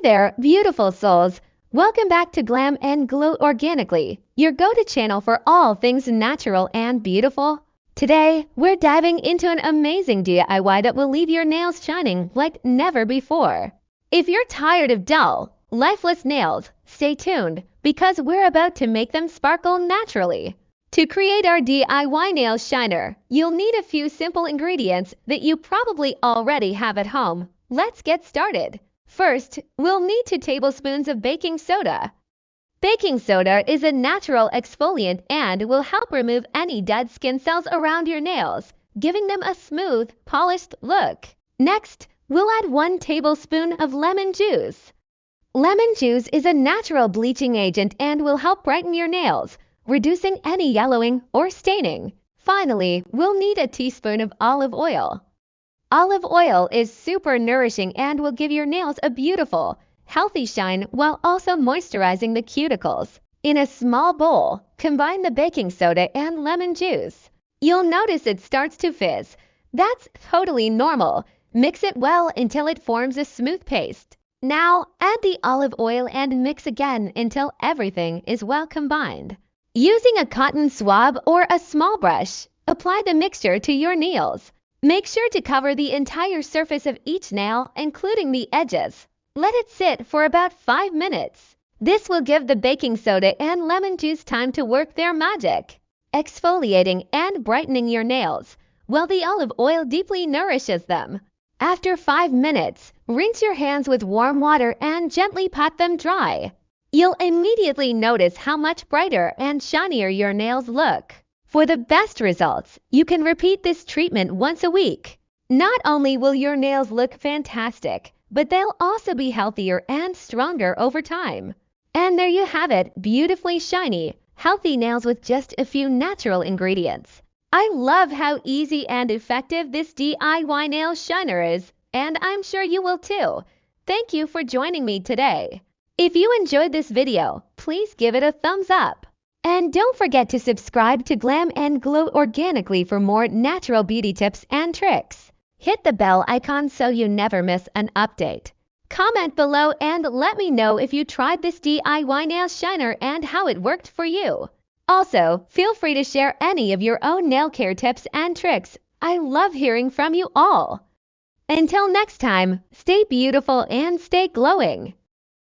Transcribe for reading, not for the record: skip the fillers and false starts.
there, beautiful souls! Welcome back to Glam and Glow Organically, your go-to channel for all things natural and beautiful. Today, we're diving into an amazing DIY that will leave your nails shining like never before. If you're tired of dull, lifeless nails, stay tuned because we're about to make them sparkle naturally. To create our DIY nail shiner, you'll need a few simple ingredients that you probably already have at home. Let's get started. First, we'll need 2 tablespoons of baking soda. Baking soda is a natural exfoliant and will help remove any dead skin cells around your nails, giving them a smooth, polished look. Next, we'll add 1 tablespoon of lemon juice. Lemon juice is a natural bleaching agent and will help brighten your nails, reducing any yellowing or staining. Finally, we'll need a teaspoon of olive oil. Olive oil is super nourishing and will give your nails a beautiful, healthy shine while also moisturizing the cuticles. In a small bowl, combine the baking soda and lemon juice. You'll notice it starts to fizz. That's totally normal. Mix it well until it forms a smooth paste. Now, add the olive oil and mix again until everything is well combined. Using a cotton swab or a small brush, apply the mixture to your nails. Make sure to cover the entire surface of each nail, including the edges. Let it sit for about 5 minutes. This will give the baking soda and lemon juice time to work their magic, exfoliating and brightening your nails, while the olive oil deeply nourishes them. After 5 minutes, rinse your hands with warm water and gently pat them dry. You'll immediately notice how much brighter and shinier your nails look. For the best results, you can repeat this treatment once a week. Not only will your nails look fantastic, but they'll also be healthier and stronger over time. And there you have it, beautifully shiny, healthy nails with just a few natural ingredients. I love how easy and effective this DIY nail shiner is, and I'm sure you will too. Thank you for joining me today. If you enjoyed this video, please give it a thumbs up. And don't forget to subscribe to Glam and Glow Organically for more natural beauty tips and tricks. Hit the bell icon so you never miss an update. Comment below and let me know if you tried this DIY nail shiner and how it worked for you. Also, feel free to share any of your own nail care tips and tricks. I love hearing from you all. Until next time, stay beautiful and stay glowing.